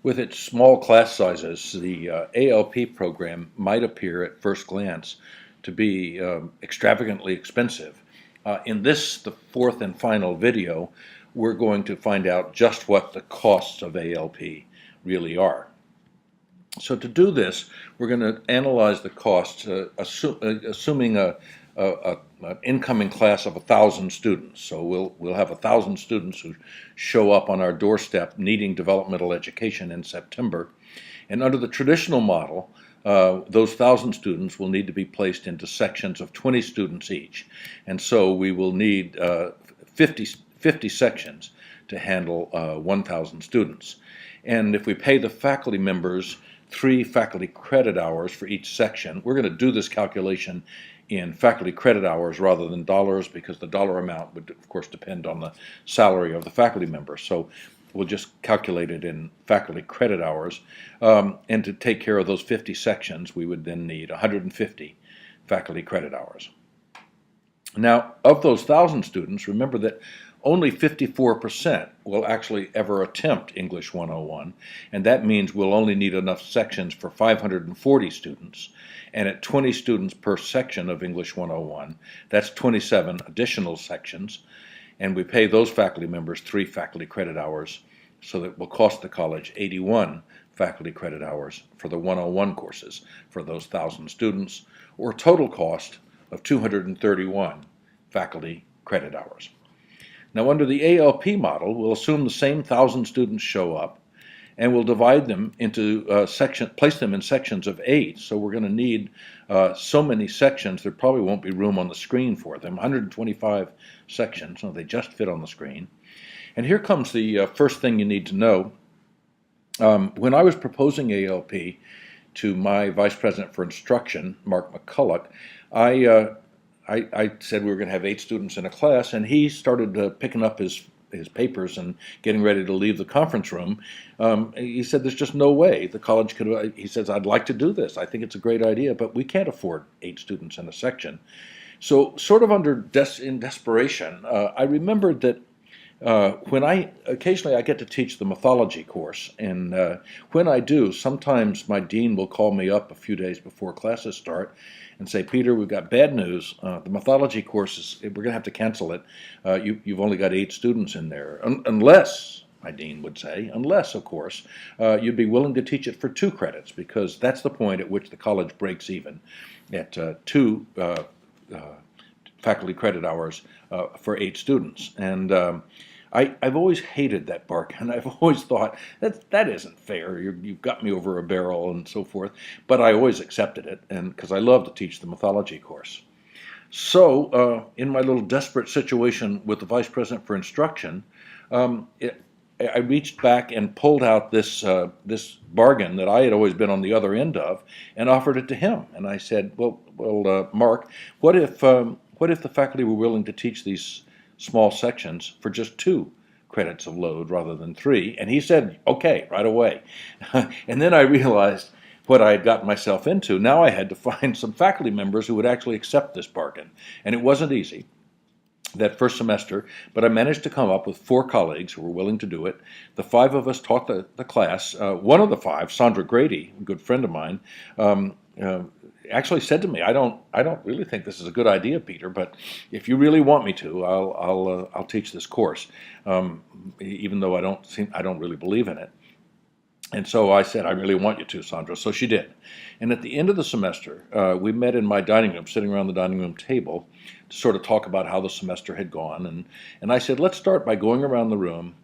With its small class sizes, the ALP program might appear at first glance to be extravagantly expensive. In this, the fourth and final video, we're going to find out just what the costs of ALP really are. So to do this, we're going to analyze the costs, assuming an incoming class of 1,000 students. So we'll have 1,000 students who show up on our doorstep needing developmental education in September. And under the traditional model, those 1,000 students will need to be placed into sections of 20 students each. And so we will need 50 sections to handle 1,000 students. And if we pay the faculty members 3 faculty credit hours for each section, we're going to do this calculation in faculty credit hours rather than dollars, because the dollar amount would, of course, depend on the salary of the faculty member. So we'll just calculate it in faculty credit hours. And to take care of those 50 sections, we would then need 150 faculty credit hours. Now, of those 1,000 students, remember that only 54% will actually ever attempt English 101, and that means we'll only need enough sections for 540 students. And at 20 students per section of English 101, that's 27 additional sections, and we pay those faculty members 3 faculty credit hours, so that it will cost the college 81 faculty credit hours for the 101 courses for those 1,000 students, or a total cost of 231 faculty credit hours. Now, under the ALP model, we'll assume the same 1,000 students show up, and we'll divide them into place them in sections of 8. So we're going to need so many sections, there probably won't be room on the screen for them. 125 sections, so they just fit on the screen. And here comes the first thing you need to know. When I was proposing ALP to my Vice President for Instruction, Mark McCulloch, I said we were going to have 8 students in a class, and he started picking up his papers and getting ready to leave the conference room. He said, there's just no way the college could. He says, I'd like to do this. I think it's a great idea, but we can't afford 8 students in a section. So sort of in desperation, I remembered that when occasionally I get to teach the mythology course, and when I do, sometimes my dean will call me up a few days before classes start and say, Peter, we've got bad news. The mythology course, we're going to have to cancel it. You've only got 8 students in there. Unless, my dean would say, unless, of course, you'd be willing to teach it for 2 credits, because that's the point at which the college breaks even, at 2 faculty credit hours for 8 students. And I've always hated that bargain. I've always thought that isn't fair. You've got me over a barrel and so forth. But I always accepted it, and because I love to teach the mythology course. So in my little desperate situation with the Vice President for Instruction, I reached back and pulled out this bargain that I had always been on the other end of, and offered it to him. And I said, well, Mark, what if the faculty were willing to teach these small sections for just 2 credits of load rather than 3? And he said, okay, right away. And then I realized what I had gotten myself into. Now I had to find some faculty members who would actually accept this bargain. And it wasn't easy that first semester, but I managed to come up with 4 colleagues who were willing to do it. The 5 of us taught the class. One of the 5, Sandra Grady, a good friend of mine, actually said to me, I don't really think this is a good idea, Peter, but if you really want me to, I'll teach this course, even though I don't really believe in it. And so I said, I really want you to, Sandra. So she did. And at the end of the semester, we met in my dining room, sitting around the dining room table, to sort of talk about how the semester had gone. And I said, let's start by going around the room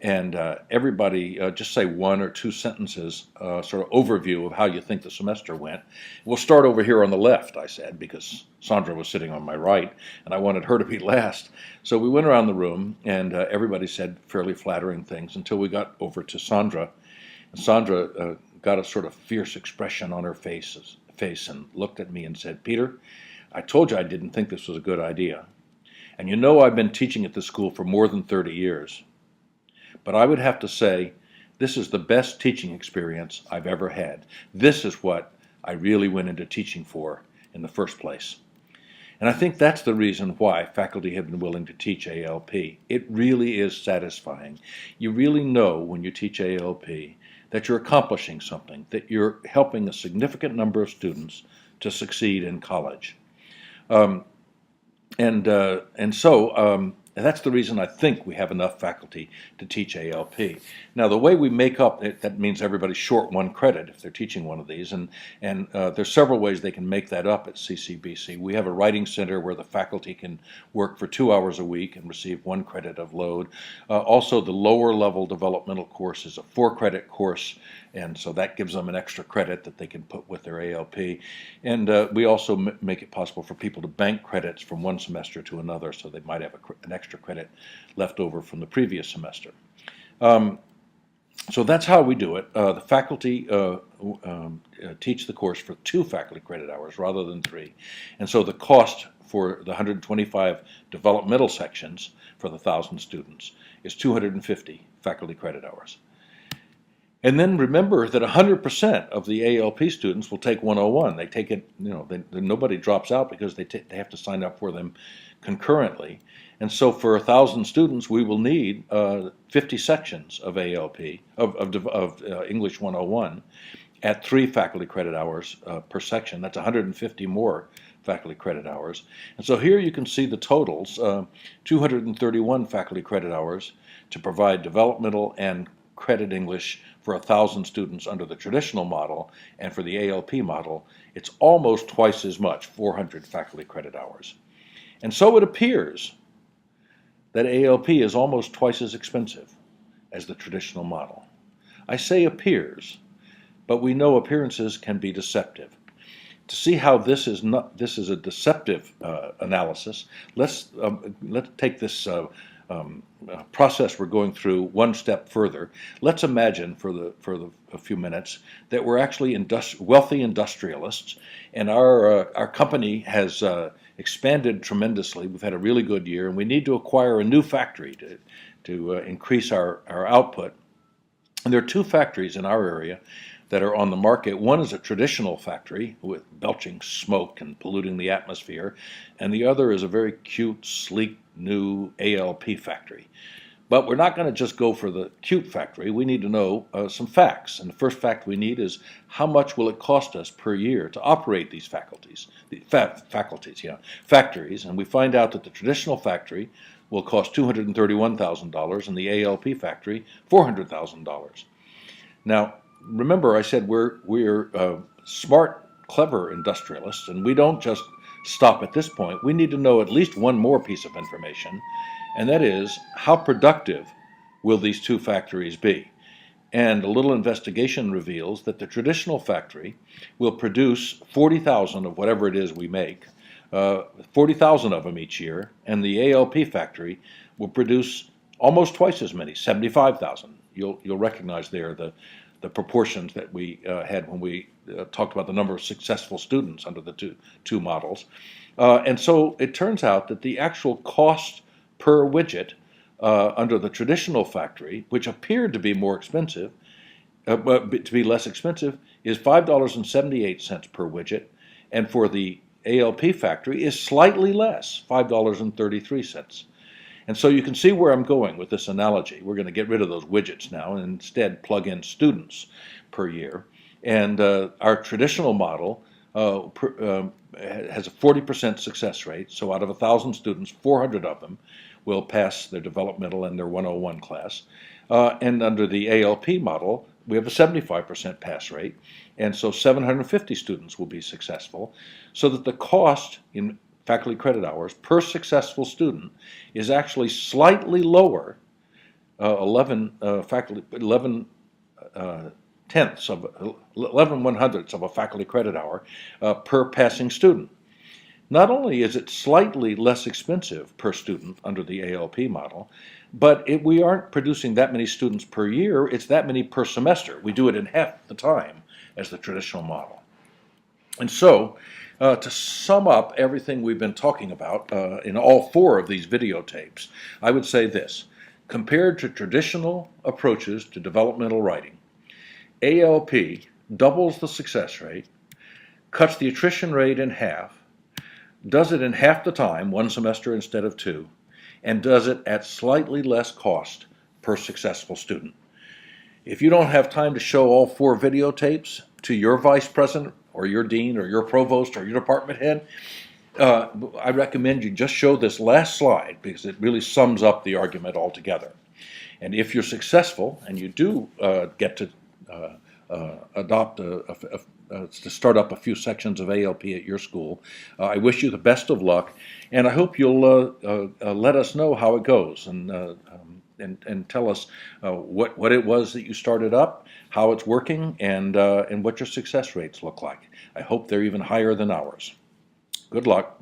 and everybody just say 1 or 2 sentences, sort of overview of how you think the semester went. We'll start over here on the left, I said, because Sandra was sitting on my right, and I wanted her to be last. So we went around the room, and everybody said fairly flattering things until we got over to Sandra. And Sandra got a sort of fierce expression on her face and looked at me and said, Peter, I told you I didn't think this was a good idea. And you know I've been teaching at this school for more than 30 years. But I would have to say, this is the best teaching experience I've ever had. This is what I really went into teaching for in the first place. And I think that's the reason why faculty have been willing to teach ALP. It really is satisfying. You really know when you teach ALP that you're accomplishing something, that you're helping a significant number of students to succeed in college. Um, and that's the reason I think we have enough faculty to teach ALP. Now, the way we make up it, that means everybody's short one credit if they're teaching one of these, and there's several ways they can make that up at CCBC. We have a writing center where the faculty can work for 2 hours a week and receive 1 credit of load. Also, the lower level developmental course is a 4-credit course, and so that gives them an extra credit that they can put with their ALP. And we also make it possible for people to bank credits from one semester to another, so they might have an extra credit left over from the previous semester. So that's how we do it. The faculty teach the course for 2 faculty credit hours rather than 3. And so the cost for the 125 developmental sections for the 1,000 students is 250 faculty credit hours. And then remember that 100% of the ALP students will take 101. They take it, nobody drops out because they have to sign up for them concurrently. And so for 1,000 students, we will need 50 sections of ALP, of English 101 at 3 faculty credit hours per section. That's 150 more faculty credit hours. And so here you can see the totals, 231 faculty credit hours to provide developmental and credit English for 1,000 students under the traditional model, and for the ALP model, it's almost twice as much, 400 faculty credit hours. And so it appears that ALP is almost twice as expensive as the traditional model. I say appears, but we know appearances can be deceptive. To see how this is a deceptive analysis, let's take this process we're going through one step further. Let's imagine for a few minutes that we're actually wealthy industrialists, and our company has expanded tremendously. We've had a really good year, and we need to acquire a new factory to increase our output. And there are 2 factories in our area that are on the market. One is a traditional factory with belching smoke and polluting the atmosphere, and the other is a very cute, sleek, new ALP factory. But we're not going to just go for the cute factory. We need to know some facts. And the first fact we need is how much will it cost us per year to operate these factories. And we find out that the traditional factory will cost $231,000 and the ALP factory $400,000. Now, remember I said we're smart, clever industrialists, and we don't just stop at this point. We need to know at least one more piece of information, and that is, how productive will these 2 factories be? And a little investigation reveals that the traditional factory will produce 40,000 of whatever it is we make, 40,000 of them each year, and the ALP factory will produce almost twice as many, 75,000. You'll recognize there the proportions that we had when we talked about the number of successful students under the two models. And so it turns out that the actual cost per widget under the traditional factory, which appeared to be more expensive, but to be less expensive, is $5.78 per widget, and for the ALP factory is slightly less, $5.33. And so you can see where I'm going with this analogy. We're going to get rid of those widgets now and instead plug in students per year. And our traditional model has a 40% success rate. So out of 1,000 students, 400 of them will pass their developmental and their 101 class. And under the ALP model, we have a 75% pass rate. And so 750 students will be successful, so that the cost in faculty credit hours per successful student is actually slightly lower, 11 1/100ths of a faculty credit hour per passing student. Not only is it slightly less expensive per student under the ALP model, but we aren't producing that many students per year, it's that many per semester. We do it in half the time as the traditional model. And so, to sum up everything we've been talking about in all 4 of these videotapes, I would say this. Compared to traditional approaches to developmental writing, ALP doubles the success rate, cuts the attrition rate in half, does it in half the time, 1 semester instead of 2, and does it at slightly less cost per successful student. If you don't have time to show all 4 videotapes to your vice president or your dean or your provost or your department head, I recommend you just show this last slide because it really sums up the argument altogether. And if you're successful and you do get to adopt to start up a few sections of ALP at your school, I wish you the best of luck, and I hope you'll let us know how it goes and tell us what it was that you started up, how it's working, and what your success rates look like. I hope they're even higher than ours. Good luck.